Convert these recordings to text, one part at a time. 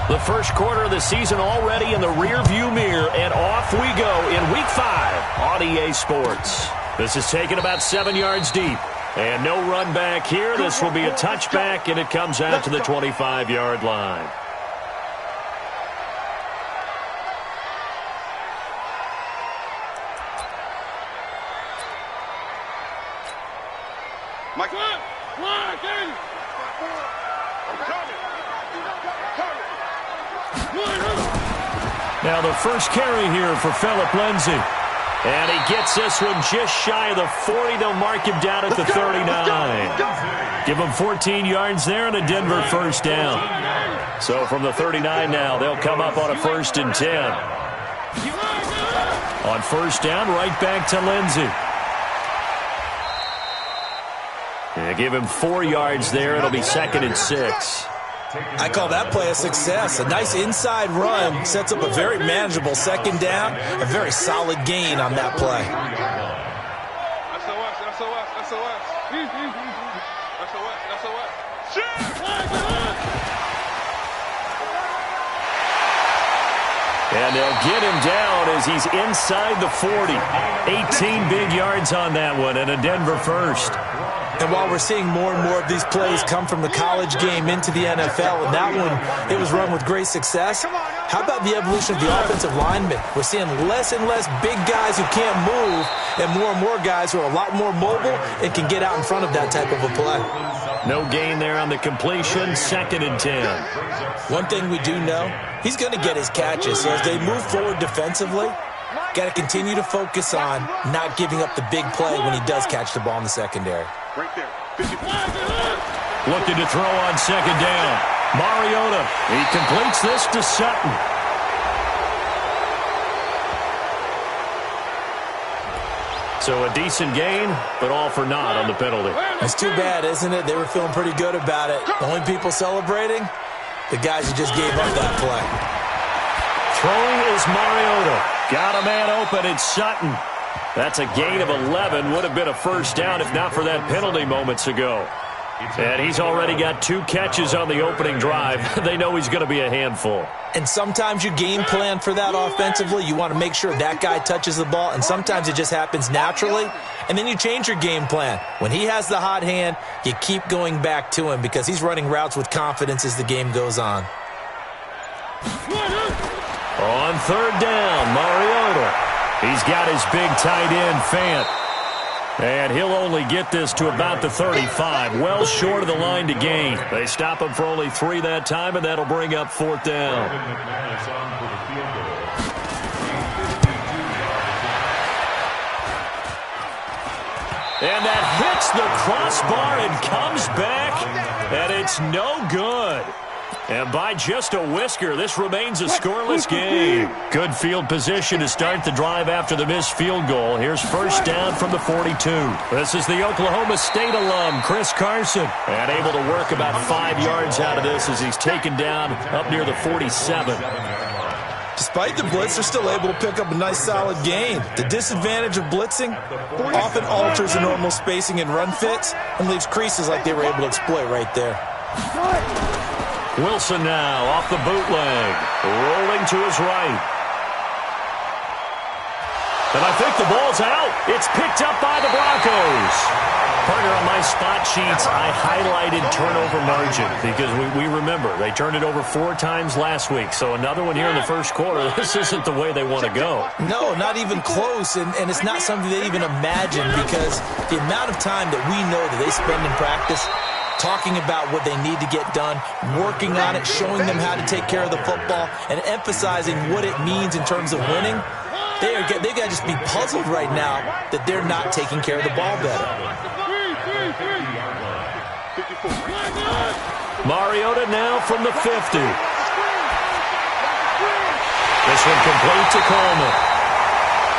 The first quarter of the season already in the rearview mirror, and off we go in Week 5 on EA Sports. This is taken about 7 yards deep. And no run back here. This will be a touchback, and it comes out to the 25-yard line. Now the first carry here for Phillip Lindsay. And he gets this one just shy of the 40. They'll mark him down at the 39. Give him 14 yards there and a Denver first down. So from the 39 now, they'll come up on a 1st and 10. On first down, right back to Lindsay. And give him 4 yards there. It'll be 2nd and 6. I call that play a success. A nice inside run sets up a very manageable 2nd down. A very solid gain on that play. And they'll get him down as he's inside the 40. 18 big yards on that one, and a Denver first. And while we're seeing more and more of these plays come from the college game into the NFL, and that one, it was run with great success, how about the evolution of the offensive linemen? We're seeing less and less big guys who can't move and more guys who are a lot more mobile and can get out in front of that type of a play. No gain there on the completion, 2nd and 10. One thing we do know, he's going to get his catches. So as they move forward defensively, got to continue to focus on not giving up the big play when he does catch the ball in the secondary. Right there. Looking to throw on 2nd down. Mariota, he completes this to Sutton. So a decent gain, but all for naught on the penalty. It's too bad, isn't it? They were feeling pretty good about it. The only people celebrating, the guys who just gave up that play. Throwing is Mariota. Got a man open, it's Sutton. That's a gain of 11. Would have been a first down if not for that penalty moments ago. And he's already got 2 catches on the opening drive. They know he's going to be a handful. And sometimes you game plan for that offensively. You want to make sure that guy touches the ball, and sometimes it just happens naturally. And then you change your game plan. When he has the hot hand, you keep going back to him because he's running routes with confidence as the game goes on. On 3rd down, Mariota. He's got his big tight end, Fant. And he'll only get this to about the 35, well short of the line to gain. They stop him for only 3 that time, and that'll bring up 4th down. And that hits the crossbar and comes back, and it's no good. And by just a whisker, this remains a scoreless game. Good field position to start the drive after the missed field goal. Here's first down from the 42. This is the Oklahoma State alum, Chris Carson. And able to work about 5 yards out of this as he's taken down up near the 47. Despite the blitz, they're still able to pick up a nice solid gain. The disadvantage of blitzing often alters the normal spacing and run fits and leaves creases like they were able to exploit right there. Wilson now off the bootleg, rolling to his right. And I think the ball's out. It's picked up by the Broncos. Partner, on my spot sheets, I highlighted turnover margin because we remember they turned it over 4 times last week. So another one here in the first quarter. This isn't the way they want to go. No, not even close. And it's not something they even imagine because the amount of time that we know that they spend in practice talking about what they need to get done, working on it, showing them how to take care of the football, and emphasizing what it means in terms of winning. They got to just be puzzled right now that they're not taking care of the ball better. Mariota now from the 50. This one complete to Coleman.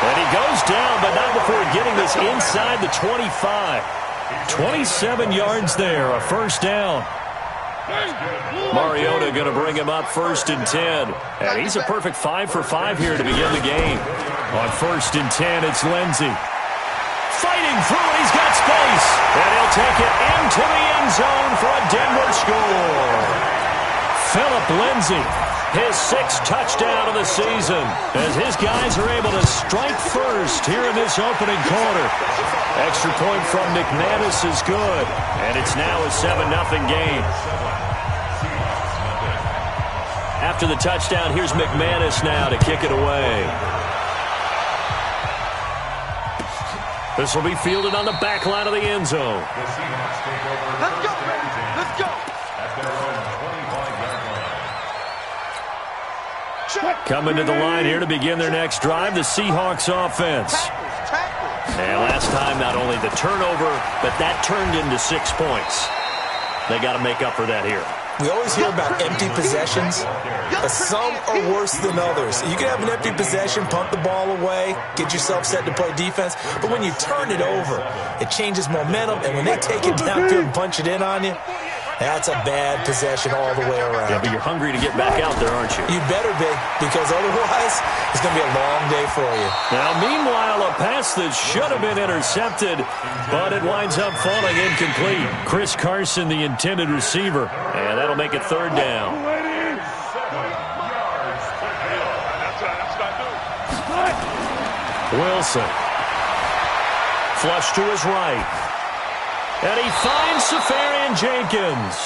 And he goes down, but not before getting this inside the 25. 27 yards there, a first down. Mariota going to bring him up 1st and 10. And he's a perfect 5 for 5 here to begin the game. On 1st and 10, it's Lindsay. Fighting through it, he's got space. And he'll take it into the end zone for a Denver score. Phillip Lindsay his 6th touchdown of the season, as his guys are able to strike first here in this opening quarter. Extra point from McManus is good, and it's now a 7-0 game. After the touchdown, here's McManus now to kick it away. This will be fielded on the back line of the end zone. Let's go, baby. Let's go. Coming to the line here to begin their next drive, the Seahawks offense. And last time, not only the turnover, but that turned into 6 points. They got to make up for that here. We always hear about empty possessions, but some are worse than others. You can have an empty possession, punt the ball away, get yourself set to play defense, but when you turn it over, it changes momentum, and when they take it downfield and punch it in on you, that's a bad possession all the way around. Yeah, but you're hungry to get back out there, aren't you? You better be, because otherwise it's going to be a long day for you. Now, meanwhile, a pass that should have been intercepted, but it winds up falling incomplete. Chris Carson, the intended receiver, and that'll make it 3rd down. Wilson. Flush to his right. And he finds Safarian Jenkins.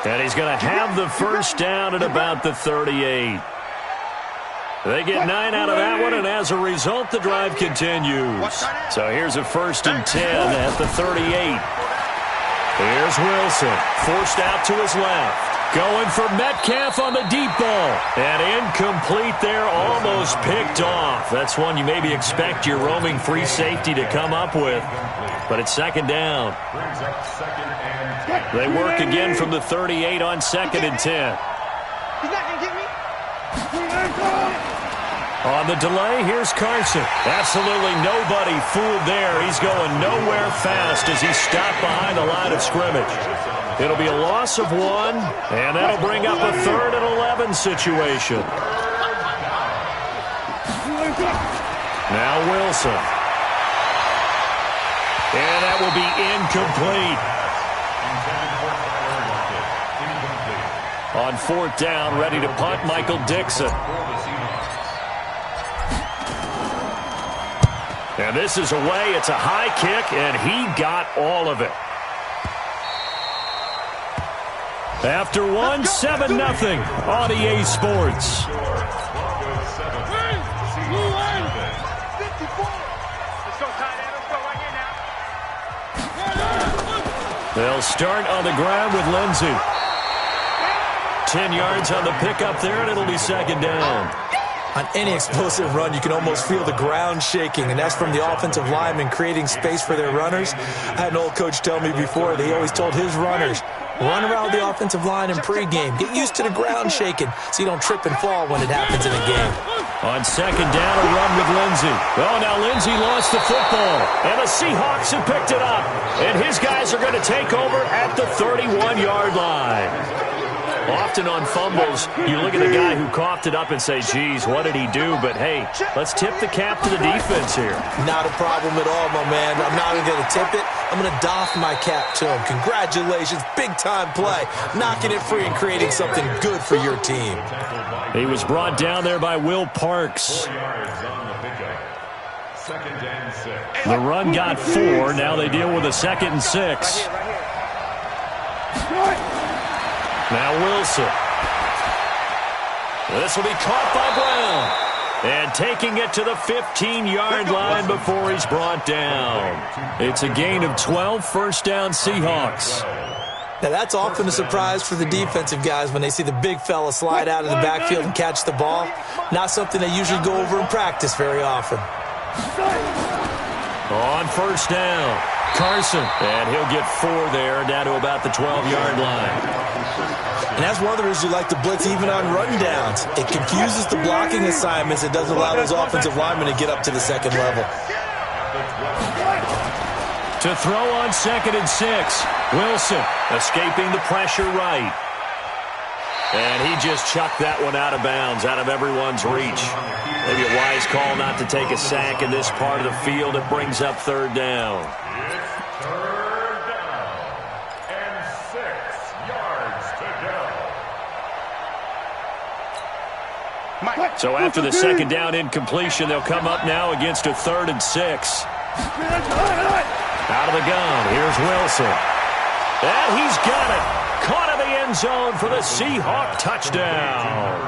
And he's going to have the first down at about the 38. They get 9 out of that one, and as a result, the drive continues. So here's a 1st and 10 at the 38. Here's Wilson, forced out to his left. Going for Metcalf on the deep ball. And incomplete there, almost picked off. That's one you maybe expect your roaming free safety to come up with. But it's 2nd down. They work again from the 38 on 2nd and 10. He's not going to get me. On the delay, here's Carson. Absolutely nobody fooled there. He's going nowhere fast as he's stopped behind the line of scrimmage. It'll be a loss of 1, and that'll bring up a 3rd and 11 situation. Now Wilson. And that will be incomplete. On 4th down, ready to punt, Michael Dixon. And this is away. It's a high kick, and he got all of it. After 1, 7-0 on EA Sports. They'll start on the ground with Lindsey. 10 yards on the pickup there, and it'll be 2nd down. On any explosive run, you can almost feel the ground shaking, and that's from the offensive linemen creating space for their runners. I had an old coach tell me before that he always told his runners, run around the offensive line in pregame. Get used to the ground shaking so you don't trip and fall when it happens in a game. On 2nd down, a run with Lindsey. Oh, now Lindsey lost the football, and the Seahawks have picked it up. And his guys are going to take over at the 31-yard line. Often on fumbles, you look at the guy who coughed it up and say, geez, what did he do? But, hey, let's tip the cap to the defense here. Not a problem at all, my man. I'm not even going to tip it. I'm going to doff my cap to him. Congratulations. Big-time play. Knocking it free and creating something good for your team. He was brought down there by Will Parks. The run got 4. Now they deal with a 2nd and 6. Now Wilson. This will be caught by Brown. And taking it to the 15-yard line before he's brought down. It's a gain of 12, 1st down Seahawks. Now that's often a surprise for the defensive guys when they see the big fella slide out of the backfield and catch the ball. Not something they usually go over in practice very often. On 1st down, Carson. And he'll get 4 there, down to about the 12-yard line. And that's one of the reasons you like to blitz even on rundowns. It confuses the blocking assignments. It doesn't allow those offensive linemen to get up to the 2nd level. To throw on 2nd and 6. Wilson escaping the pressure right. And he just chucked that one out of bounds, out of everyone's reach. Maybe a wise call not to take a sack in this part of the field. It brings up 3rd down. So after the second down incompletion, they'll come up now against a 3rd and 6. Out of the gun, here's Wilson. And he's got it. Caught in the end zone for the Seahawk touchdown.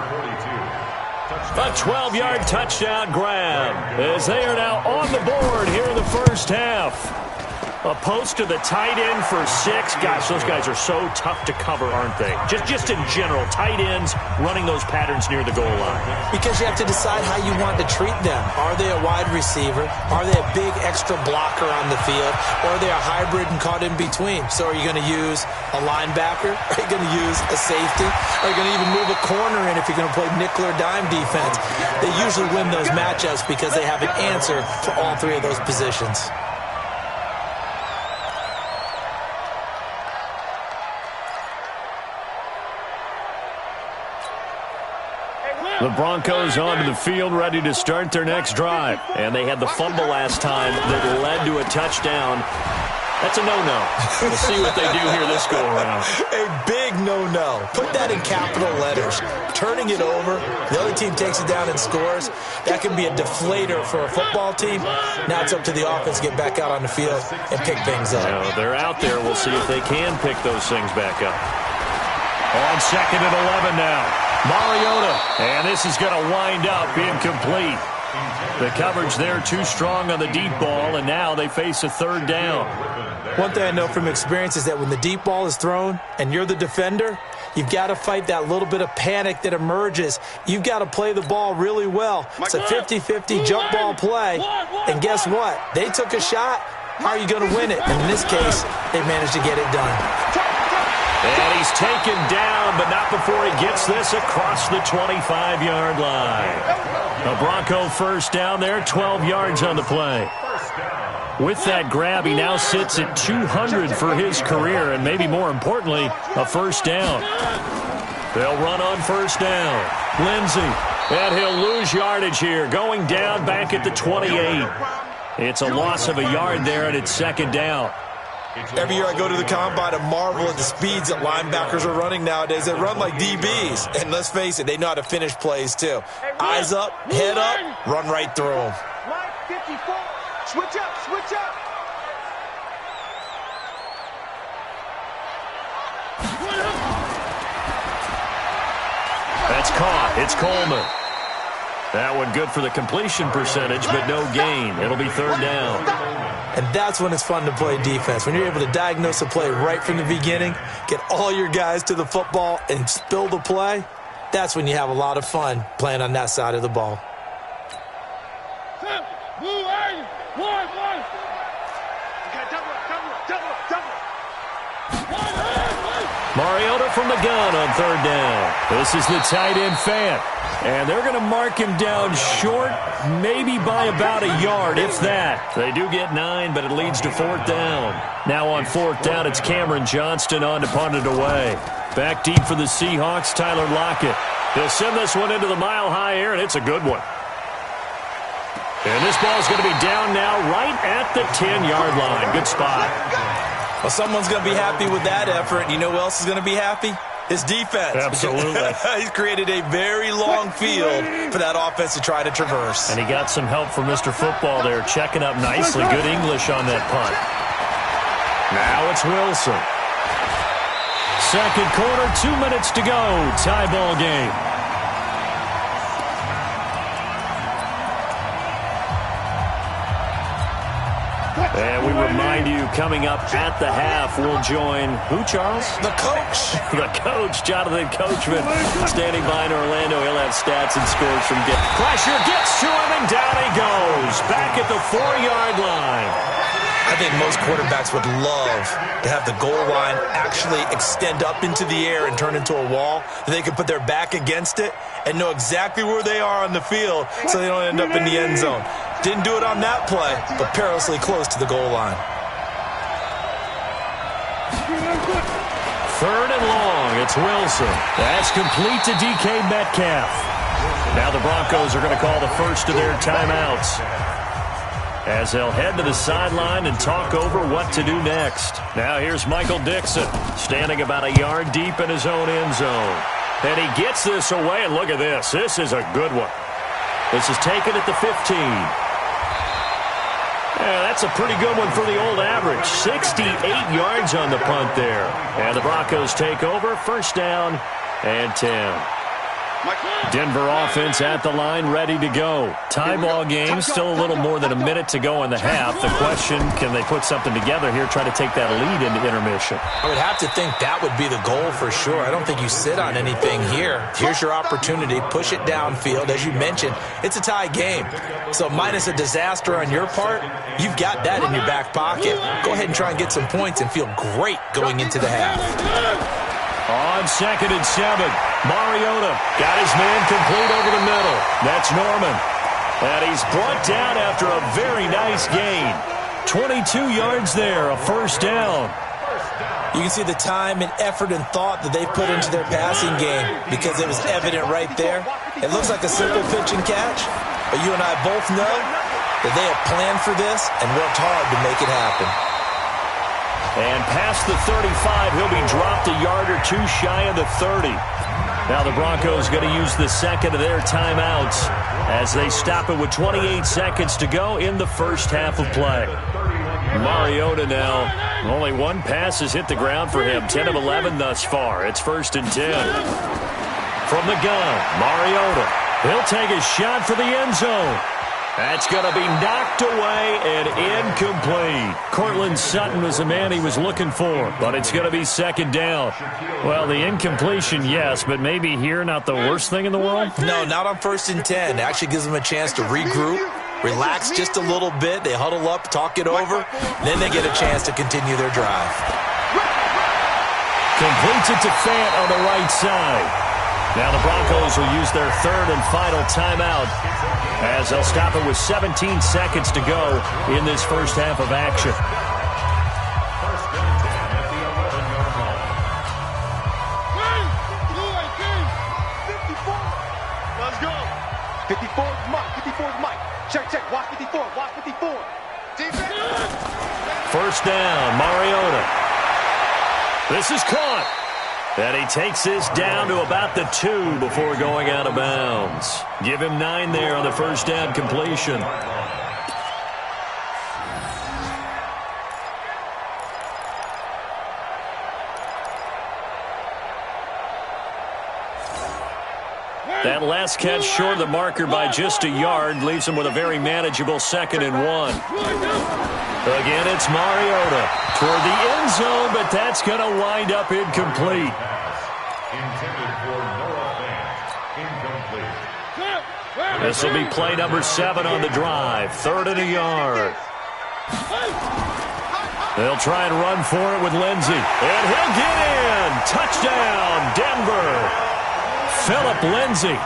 A 12-yard touchdown grab as they are now on the board here in the first half. A post to the tight end for 6. Gosh, those guys are so tough to cover, aren't they? Just in general, tight ends running those patterns near the goal line. Because you have to decide how you want to treat them. Are they a wide receiver? Are they a big extra blocker on the field? Or are they a hybrid and caught in between? So are you going to use a linebacker? Are you going to use a safety? Are you going to even move a corner in if you're going to play nickel or dime defense? They usually win those matchups because they have an answer for all 3 of those positions. The Broncos onto the field, ready to start their next drive. And they had the fumble last time that led to a touchdown. That's a no-no. We'll see what they do here this go-around. A big no-no. Put that in capital letters. Turning it over, the other team takes it down and scores. That can be a deflator for a football team. Now it's up to the offense to get back out on the field and pick things up. They're out there. We'll see if they can pick those things back up. On 2nd and 11 now. Mariota, and this is going to wind up incomplete. The coverage there too strong on the deep ball, and now they face a 3rd down. One thing I know from experience is that when the deep ball is thrown and you're the defender, you've got to fight that little bit of panic that emerges. You've got to play the ball really well. It's a 50-50 jump ball play, and guess what? They took a shot. How are you going to win it? And in this case, they managed to get it done. And he's taken down, but not before he gets this across the 25-yard line. A Bronco first down there, 12 yards on the play. With that grab, he now sits at 200 for his career, and maybe more importantly, a first down. They'll run on first down. Lindsey, and he'll lose yardage here, going down back at the 28. It's a loss of a yard there, and it's 2nd down. Every year I go to the combine and marvel at the speeds that linebackers are running nowadays. They run like DBs. And let's face it, they know how to finish plays too. Eyes up, head up, run right through them. Line 54. Switch up, switch up. That's caught. It's Coleman. That one good for the completion percentage, but no gain. It'll be 3rd down. And that's when it's fun to play defense. When you're able to diagnose a play right from the beginning, get all your guys to the football and spill the play, that's when you have a lot of fun playing on that side of the ball. Mariota from the gun on 3rd down. This is the tight end Fant. And they're going to mark him down short, maybe by about a yard, if that. They do get 9, but it leads to 4th down. Now on 4th down, it's Cameron Johnston on to punt it away. Back deep for the Seahawks, Tyler Lockett. He'll send this one into the mile-high air, and it's a good one. And this ball's going to be down now right at the 10-yard line. Good spot. Well, someone's going to be happy with that effort. You know who else is going to be happy? His defense. Absolutely. He's created a very long field for that offense to try to traverse. And he got some help from Mr. Football there, checking up nicely. Good English on that punt. Now it's Wilson. 2nd quarter, 2 minutes to go. Tie ball game. And we remind you, coming up at the half, we'll join who, Charles? The coach. The coach, Jonathan Coachman, standing by in Orlando. He'll have stats and scores from Dick. Pressure gets to him, and down he goes. Back at the 4-yard line. I think most quarterbacks would love to have the goal line actually extend up into the air and turn into a wall. They could put their back against it and know exactly where they are on the field so they don't end up in the end zone. Didn't do it on that play, but perilously close to the goal line. 3rd and long. It's Wilson. That's complete to DK Metcalf. Now the Broncos are going to call the first of their timeouts, as they'll head to the sideline and talk over what to do next. Now here's Michael Dixon, standing about a yard deep in his own end zone. And he gets this away, and look at this. This is a good one. This is taken at the 15. Yeah, that's a pretty good one for the old average. 68 yards on the punt there. And the Broncos take over, first down and 10. Denver offense at the line, ready to go. Tie ball game, still a little more than a minute to go in the half. The question, can they put something together here, try to take that lead into intermission? I would have to think that would be the goal for sure. I don't think you sit on anything here. Here's your opportunity. Push it downfield. As you mentioned, it's a tie game. So minus a disaster on your part, you've got that in your back pocket. Go ahead and try and get some points and feel great going into the half. On 2nd and 7, Mariota got his man complete over the middle. That's Norman. And he's brought down after a very nice gain. 22 yards there, a first down. You can see the time and effort and thought that they put into their passing game because it was evident right there. It looks like a simple pitch and catch, but you and I both know that they have planned for this and worked hard to make it happen. And past the 35, he'll be dropped a yard or two shy of the 30. Now the Broncos going to use the second of their timeouts as they stop it with 28 seconds to go in the first half of play. Mariota now, only one pass has hit the ground for him, 10 of 11 thus far. It's 1st and 10. From the gun, Mariota. He'll take a shot for the end zone. That's going to be knocked away and incomplete. Cortland Sutton was the man he was looking for, but it's going to be second down. Well, the incompletion, yes, but maybe here not the worst thing in the world? No, not on 1st and 10. It actually gives them a chance to regroup, relax just a little bit. They huddle up, talk it over, then they get a chance to continue their drive. Completes it to Fant on the right side. Now the Broncos will use their third and final timeout as they'll stop it with 17 seconds to go in this first half of action. Let's go. 54 is Mike. 54 is Mike. Check. Watch 54. Watch 54. Defense. First down, Mariota. This is caught. And he takes this down to about the 2 before going out of bounds. Give him 9 there on the first down completion. That last catch short of the marker by just a yard leaves him with a very manageable 2nd and 1. Again, it's Mariota toward the end zone, but that's going to wind up incomplete. This will be play number 7 on the drive. 3rd and a yard. They'll try and run for it with Lindsey. And he'll get in. Touchdown, Denver. Phillip Lindsey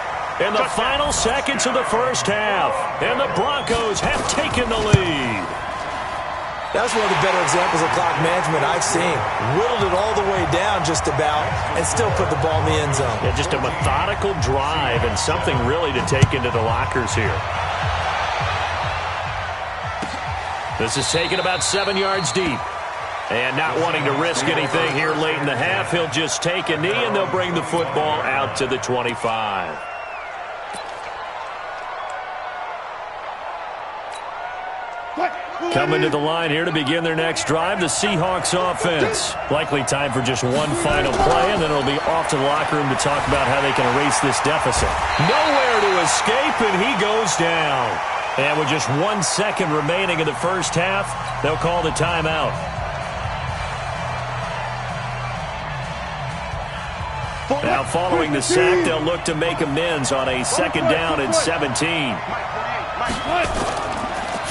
in the final seconds of the first half. And the Broncos have taken the lead. That's one of the better examples of clock management I've seen. Whittled it all the way down just about and still put the ball in the end zone. Yeah, just a methodical drive and something really to take into the lockers here. This is taken about 7 yards deep. And not wanting to risk anything here late in the half, he'll just take a knee and they'll bring the football out to the 25. Coming to the line here to begin their next drive, the Seahawks offense. Likely time for just one final play, and then it'll be off to the locker room to talk about how they can erase this deficit. Nowhere to escape, and he goes down. And with just 1 second remaining in the first half, they'll call the timeout. Now following the sack, they'll look to make amends on a 2nd down and 17.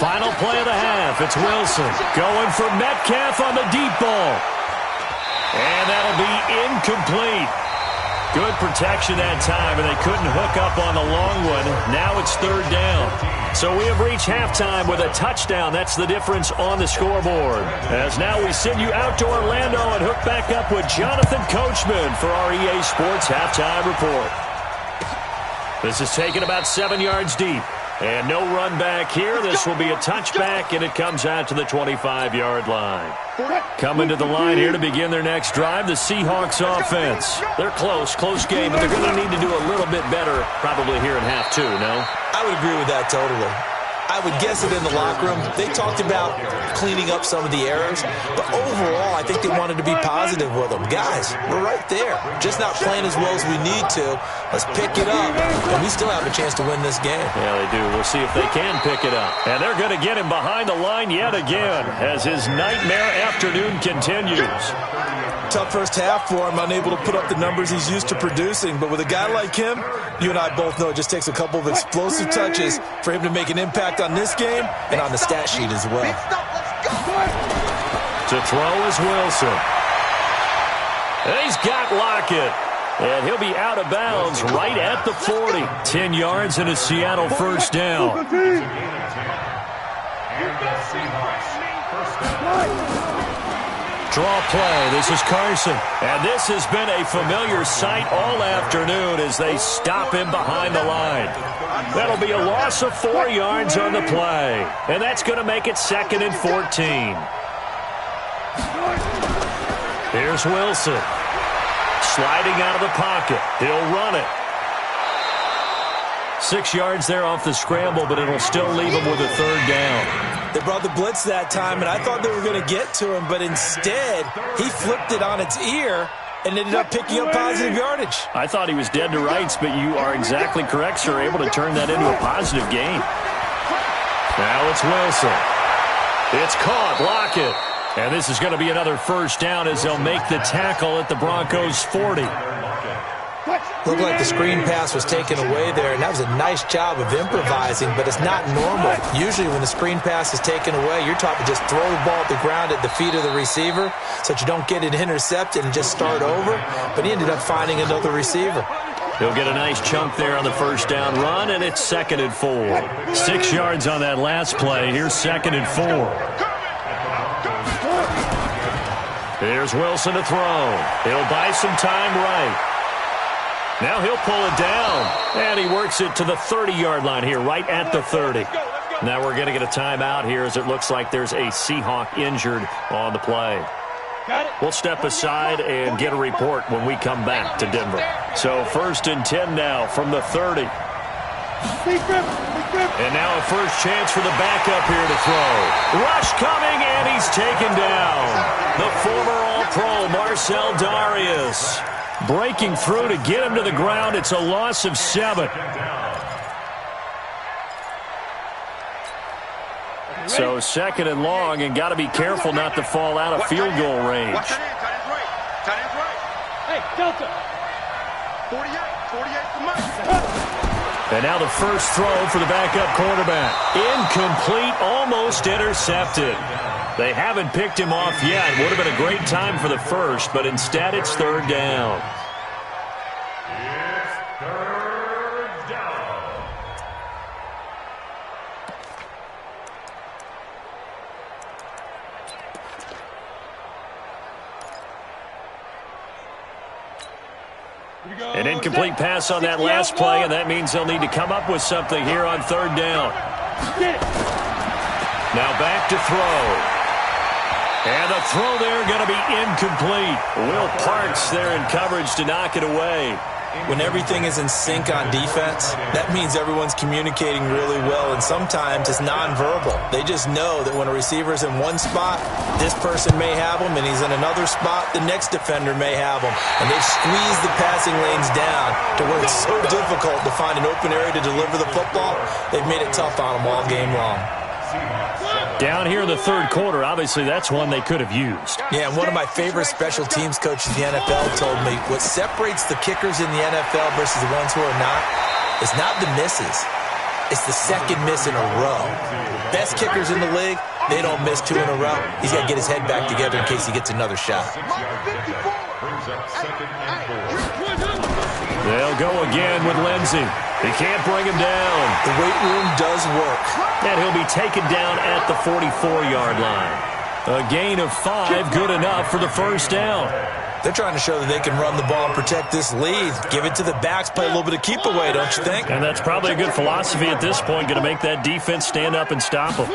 Final play of the half. It's Wilson going for Metcalf on the deep ball. And that'll be incomplete. Good protection that time, and they couldn't hook up on the long one. Now it's 3rd down. So we have reached halftime with a touchdown. That's the difference on the scoreboard. As now we send you out to Orlando and hook back up with Jonathan Coachman for our EA Sports Halftime Report. This is taken about 7 yards deep. And no run back here. This will be a touchback, and it comes out to the 25-yard line. Coming to the line here to begin their next drive, the Seahawks offense. They're close game, but they're going to need to do a little bit better probably here in half two, no? I would agree with that totally. I would guess it in the locker room. They talked about cleaning up some of the errors, but overall, I think they wanted to be positive with them. Guys, we're right there. Just not playing as well as we need to. Let's pick it up, and we still have a chance to win this game. Yeah, they do. We'll see if they can pick it up. And they're going to get him behind the line yet again as his nightmare afternoon continues. Tough first half for him, unable to put up the numbers he's used to producing. But with a guy like him, you and I both know it just takes a couple of explosive touches for him to make an impact on this game and on the stat sheet as well. To throw is Wilson. And he's got Lockett. And he'll be out of bounds right at the 40. 10 yards and a Seattle first down. Draw play. This is Carson. And this has been a familiar sight all afternoon as they stop him behind the line. That'll be a loss of 4 yards on the play. And that's going to make it 2nd and 14. Here's Wilson. Sliding out of the pocket. He'll run it. 6 yards there off the scramble, but it'll still leave him with a 3rd down. They brought the blitz that time, and I thought they were going to get to him, but instead, he flipped it on its ear and ended up picking up positive yardage. I thought he was dead to rights, but you are exactly correct, sir. Able to turn that into a positive gain. Now it's Wilson. It's caught. Lockett. And this is going to be another first down as they'll make the tackle at the Broncos' 40. Looked like the screen pass was taken away there, and that was a nice job of improvising, but it's not normal. Usually when the screen pass is taken away, you're taught to just throw the ball at the ground at the feet of the receiver so that you don't get it intercepted and just start over, but he ended up finding another receiver. He'll get a nice chunk there on the first down run, and it's 2nd and 4. 6 yards on that last play. Here's 2nd and 4. Here's Wilson to throw. He'll buy some time right. Now he'll pull it down, and he works it to the 30-yard line here, right at the 30. Now we're going to get a timeout here as it looks like there's a Seahawk injured on the play. We'll step aside and get a report when we come back to Denver. So 1st and 10 now from the 30. And now a first chance for the backup here to throw. Rush coming, and he's taken down. The former All-Pro Marcel Darius breaking through to get him to the ground. It's a loss of 7. So 2nd and long, and got to be careful not to fall out of field goal range. Hey, Delta. 48 for Mike. And now the first throw for the backup quarterback. Incomplete, almost intercepted. They haven't picked him off yet. Would have been a great time for the first, but instead it's 3rd down. It's 3rd down. An incomplete pass on that last play, and that means they'll need to come up with something here on 3rd down. Now back to throw. And the throw there going to be incomplete. Will Parks there in coverage to knock it away. When everything is in sync on defense, that means everyone's communicating really well, and sometimes it's nonverbal. They just know that when a receiver's in one spot, this person may have him, and he's in another spot, the next defender may have him. And they've squeezed the passing lanes down to where it's so difficult to find an open area to deliver the football. They've made it tough on them all game long. Down here in the 3rd quarter, obviously that's one they could have used. Yeah, and one of my favorite special teams coaches in the NFL told me what separates the kickers in the NFL versus the ones who are not is not the misses. It's the 2nd miss in a row. Best kickers in the league, they don't miss 2 in a row. He's got to get his head back together in case he gets another shot. They'll go again with Lindsey. He can't bring him down. The weight room does work. And he'll be taken down at the 44-yard line. A gain of 5, good enough for the first down. They're trying to show that they can run the ball and protect this lead. Give it to the backs, play a little bit of keep away, don't you think? And that's probably a good philosophy at this point, going to make that defense stand up and stop them.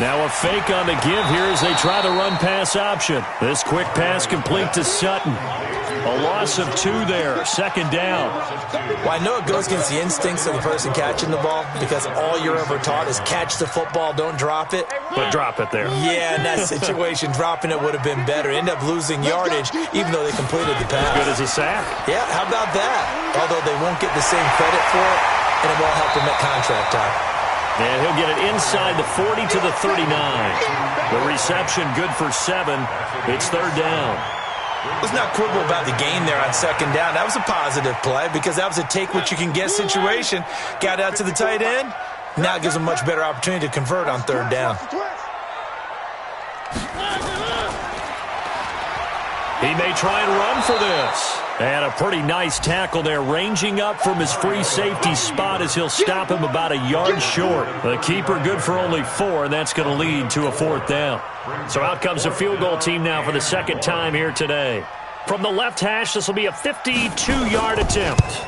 Now a fake on the give here as they try the run-pass option. This quick pass complete to Sutton. A loss of 2 there, second down. Well, I know it goes against the instincts of the person catching the ball because all you're ever taught is catch the football, don't drop it. But drop it there. Yeah, in that situation, dropping it would have been better. End up losing yardage even though they completed the pass. Good as a sack. Yeah, how about that? Although they won't get the same credit for it, and it won't help them at contract time. And he'll get it inside the 40 to the 39. The reception good for 7. It's third down. Let's not quibble about the gain there on second down. That was a positive play because that was a take-what-you-can-get situation. Got out to the tight end. Now it gives them a much better opportunity to convert on third down. He may try and run for this. And a pretty nice tackle there, ranging up from his free safety spot as he'll stop him about a yard short. The keeper good for only 4, and that's going to lead to a fourth down. So out comes the field goal team now for the second time here today. From the left hash, this will be a 52-yard attempt.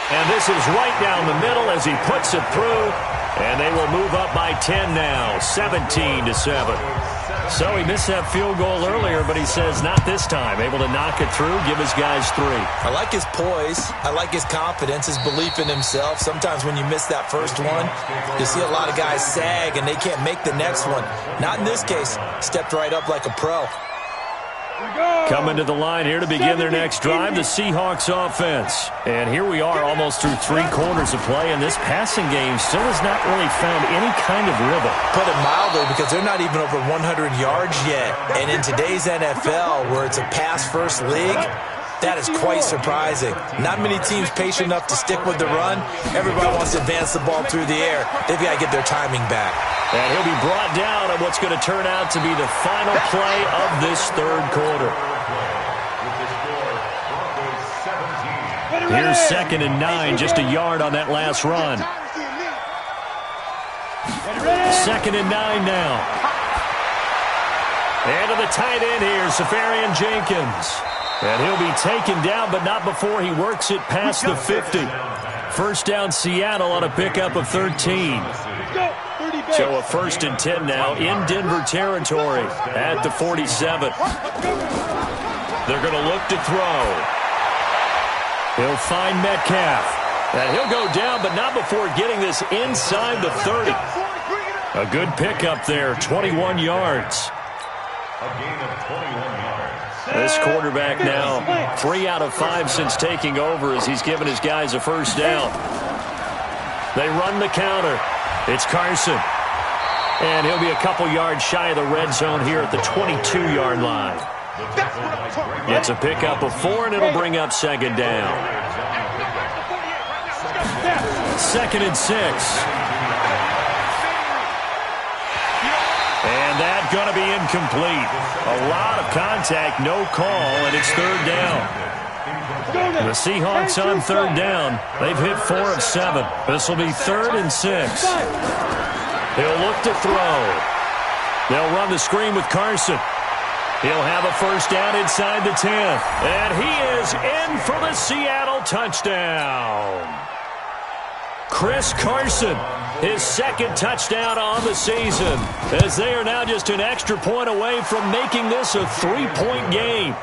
And this is right down the middle as he puts it through. And they will move up by 10 now, 17-7. So he missed that field goal earlier, but he says not this time. Able to knock it through, give his guys 3. I like his poise. I like his confidence, his belief in himself. Sometimes when you miss that first one, you see a lot of guys sag and they can't make the next one. Not in this case. Stepped right up like a pro. Coming to the line here to begin their next drive, the Seahawks offense. And here we are almost through 3 quarters of play, and this passing game still has not really found any kind of rhythm. Put it mildly, because they're not even over 100 yards yet. And in today's NFL, where it's a pass-first league, that is quite surprising. Not many teams patient enough to stick with the run. Everybody wants to advance the ball through the air. They've got to get their timing back. And he'll be brought down on what's going to turn out to be the final play of this third quarter. Here's 2nd and 9, just a yard on that last run. 2nd and 9 now. And to the tight end here, Safarian Jenkins. And he'll be taken down, but not before he works it past the 50. First down, Seattle on a pickup of 13. So a 1st and 10 now in Denver territory at the 47. They're going to look to throw. He'll find Metcalf. And he'll go down, but not before getting this inside the 30. A good pickup there, 21 yards. A gain of 21 yards. This quarterback now 3 out of 5 since taking over as he's given his guys a first down. They run the counter. It's Carson. And he'll be a couple yards shy of the red zone here at the 22-yard line. It's a pickup of 4, and it'll bring up second down. 2nd and 6. And that's going to be incomplete. A lot of contact, no call, and it's third down. The Seahawks on third down. They've hit 4 of 7. This will be 3rd and 6. He'll look to throw. They'll run the screen with Carson. He'll have a first down inside the 10th. And he is in for the Seattle touchdown. Chris Carson, his 2nd touchdown on the season, as they are now just an extra point away from making this a 3-point game.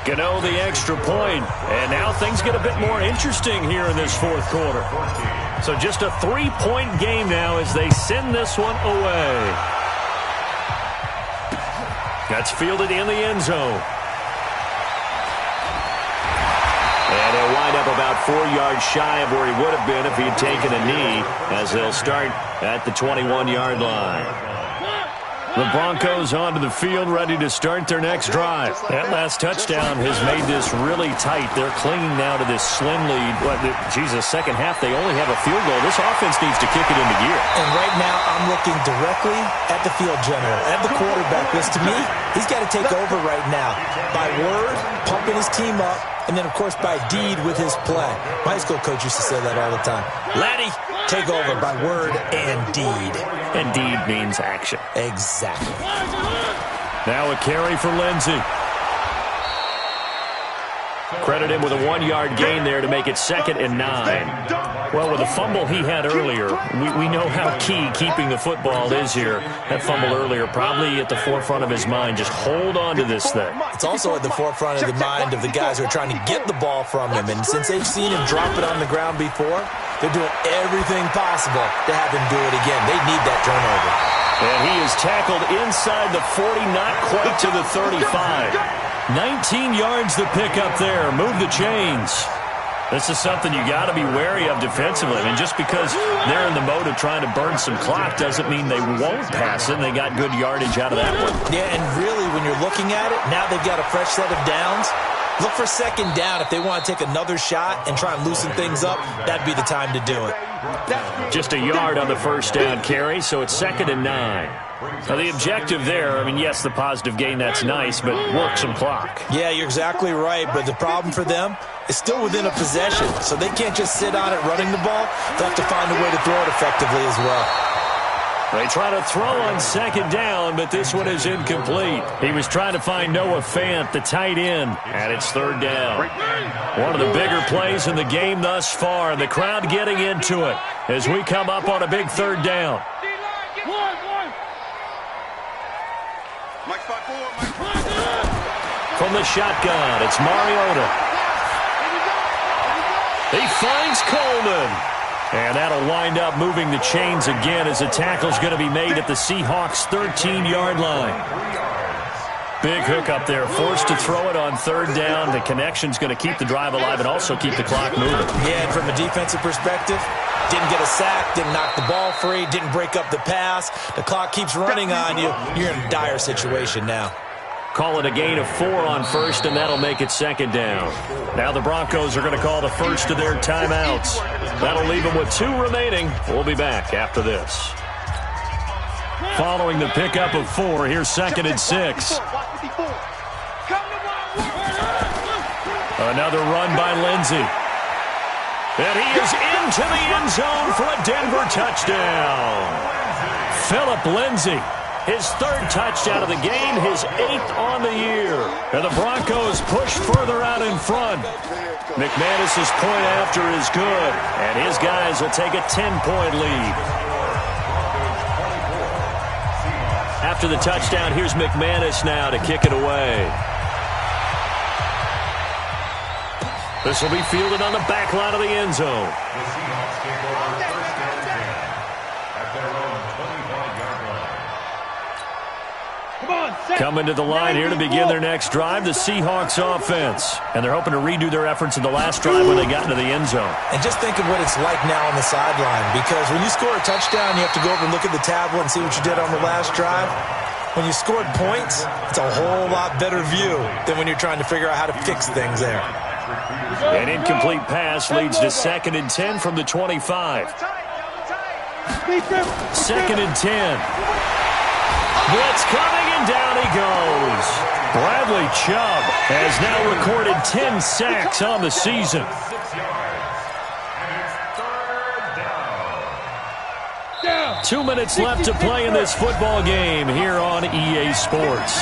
Gano the extra point, and now things get a bit more interesting here in this fourth quarter. So just a 3-point game now as they send this one away. That's fielded in the end zone. And he'll wind up about 4 yards shy of where he would have been if he had taken a knee, as they'll start at the 21-yard line. The Broncos onto the field, ready to start their next drive. That last touchdown has made this really tight. They're clinging now to this slim lead. Second half, they only have a field goal. This offense needs to kick it into gear. And right now, I'm looking directly at the field general, at the quarterback, because to me, he's got to take over right now. By word, pumping his team up, and then, of course, by deed with his play. My high school coach used to say that all the time. Laddie, take over by word and deed. And deed means action. Exactly. Now a carry for Lindsey. Credit him with a 1-yard gain there to make it 2nd and 9. Well, with the fumble he had earlier, we know how key keeping the football is here. That fumble earlier probably at the forefront of his mind. Just hold on to this thing. It's also at the forefront of the mind of the guys who are trying to get the ball from him. And since they've seen him drop it on the ground before, they're doing everything possible to have him do it again. They need that turnover. And he is tackled inside the 40, not quite to the 35. 19 yards to pick up there. Move the chains. This is something you got to be wary of defensively. I mean, just because they're in the mode of trying to burn some clock doesn't mean they won't pass it. And they got good yardage out of that one. Yeah, and really, when you're looking at it, now they've got a fresh set of downs. Look for 2nd down. If they want to take another shot and try and loosen things up, that'd be the time to do it. Just a yard on the 1st down carry, so it's 2nd and 9. Now, the objective there, I mean, yes, the positive gain, that's nice, but work some clock. Yeah, you're exactly right, but the problem for them is still within a possession, so they can't just sit on it running the ball. They'll have to find a way to throw it effectively as well. They try to throw on 2nd down, but this one is incomplete. He was trying to find Noah Fant, the tight end, and it's 3rd down. One of the bigger plays in the game thus far, and the crowd getting into it as we come up on a big 3rd down. From the shotgun, it's Mariota. He finds Coleman. And that'll wind up moving the chains again as the tackle's going to be made at the Seahawks' 13-yard line. Big hook up there, forced to throw it on 3rd down. The connection's going to keep the drive alive and also keep the clock moving. Yeah, and from a defensive perspective, didn't get a sack, didn't knock the ball free, didn't break up the pass. The clock keeps running on you. You're in a dire situation now. Call it a gain of 4 on 1st, and that'll make it 2nd down. Now the Broncos are going to call the first of their timeouts. That'll leave them with 2 remaining. We'll be back after this. Following the pickup of 4, here's 2nd and 6. Another run by Lindsey. And he is into the end zone for a Denver touchdown. Phillip Lindsey. His 3rd touchdown of the game, his 8th on the year. And the Broncos push further out in front. McManus's point after is good, and his guys will take a 10-point lead. After the touchdown, here's McManus now to kick it away. This will be fielded on the back line of the end zone. Coming to the line here to begin their next drive, the Seahawks offense. And they're hoping to redo their efforts in the last drive when they got into the end zone. And just think of what it's like now on the sideline, because when you score a touchdown, you have to go over and look at the tablet and see what you did on the last drive. When you scored points, it's a whole lot better view than when you're trying to figure out how to fix things there. An incomplete pass leads to 2nd and 10 from the 25. 2nd and 10. Blitz coming, and down he goes. Bradley Chubb has now recorded 10 sacks on the season. 2 minutes left to play in this football game here on EA Sports.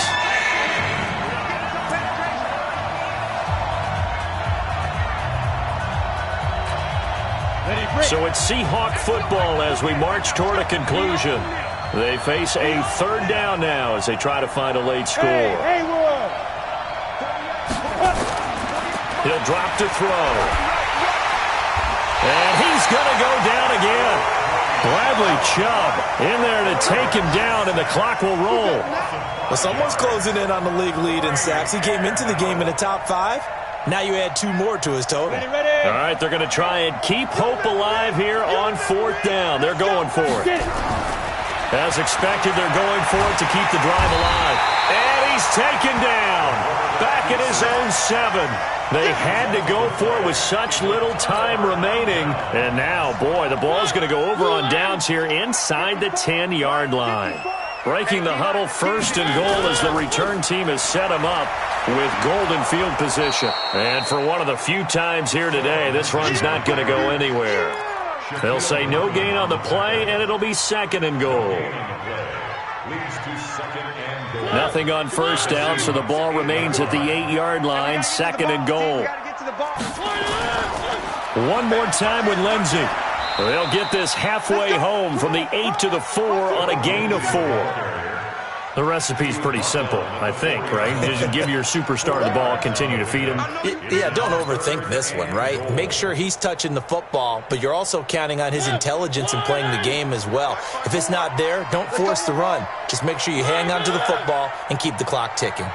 So it's Seahawk football as we march toward a conclusion. They face a 3rd down now as they try to find a late score. He'll drop to throw. And he's going to go down again. Bradley Chubb in there to take him down, and the clock will roll. Well, someone's closing in on the league lead in sacks. He came into the game in the top 5. Now you add 2 more to his total. All right, they're going to try and keep hope alive here on 4th down. They're going for it. As expected, they're going for it to keep the drive alive. And he's taken down. Back at his own 7. They had to go for it with such little time remaining. And now, boy, the ball's going to go over on downs here inside the 10-yard line. Breaking the huddle, 1st and goal as the return team has set him up with golden field position. And for one of the few times here today, this run's not going to go anywhere. They'll say no gain on the play, and it'll be 2nd and goal. Leads to second and goal. Nothing on first down, so the ball remains at the 8-yard line, second and goal. One more time with Lindsey. They'll get this halfway home from the 8 to the 4 on a gain of 4. The recipe's pretty simple, I think, right? Just give your superstar the ball, continue to feed him. Yeah, don't overthink this one, right? Make sure he's touching the football, but you're also counting on his intelligence in playing the game as well. If it's not there, don't force the run. Just make sure you hang on to the football and keep the clock ticking.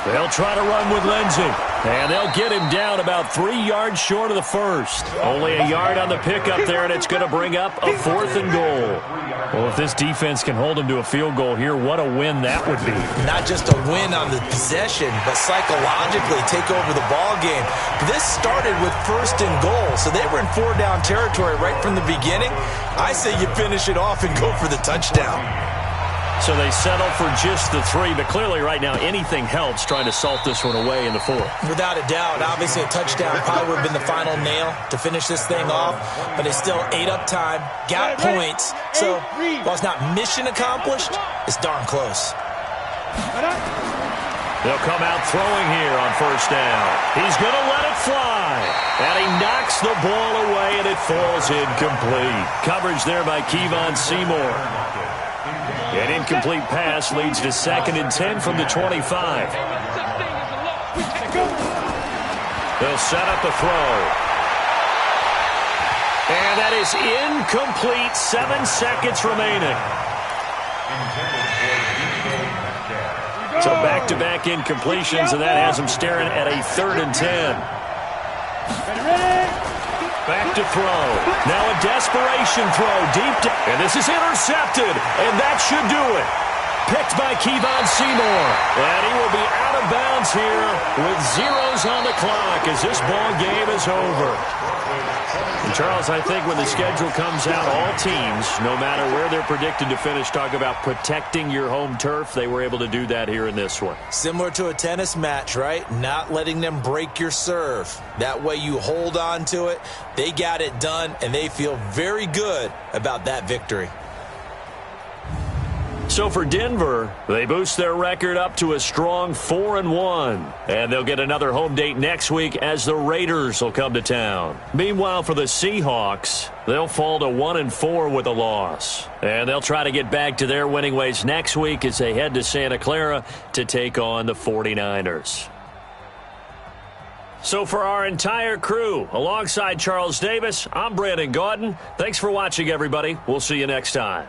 They'll try to run with Lindsey, and they'll get him down about 3 yards short of the first. Only a yard on the pickup there, and it's going to bring up a 4th and goal. Well, if this defense can hold him to a field goal here, what a win that would be. Not just a win on the possession, but psychologically take over the ball game. This started with 1st and goal, so they were in 4-down territory right from the beginning. I say you finish it off and go for the touchdown. So they settle for just the 3, but clearly right now anything helps trying to salt this one away in the 4th. Without a doubt, obviously a touchdown probably would have been the final nail to finish this thing off, but it's still ate up time, got points, so while it's not mission accomplished, it's darn close. They'll come out throwing here on 1st down. He's going to let it fly, and he knocks the ball away, and it falls incomplete. Coverage there by Kevon Seymour. An incomplete pass leads to 2nd and 10 from the 25. They'll set up the throw. And that is incomplete. 7 seconds remaining. So back-to-back incompletions, and that has them staring at a 3rd and 10. Back to throw. Now a desperation throw deep down. And this is intercepted. And that should do it. Picked by Kevon Seymour. And he will be out of bounds here with zeros on the clock as this ball game is over. And Charles, I think when the schedule comes out, all teams, no matter where they're predicted to finish, talk about protecting your home turf. They were able to do that here in this one. Similar to a tennis match, right? Not letting them break your serve. That way you hold on to it. They got it done, and they feel very good about that victory. So for Denver, they boost their record up to a strong 4-1. And they'll get another home date next week as the Raiders will come to town. Meanwhile, for the Seahawks, they'll fall to 1-4 with a loss. And they'll try to get back to their winning ways next week as they head to Santa Clara to take on the 49ers. So for our entire crew, alongside Charles Davis, I'm Brandon Gaudin. Thanks for watching, everybody. We'll see you next time.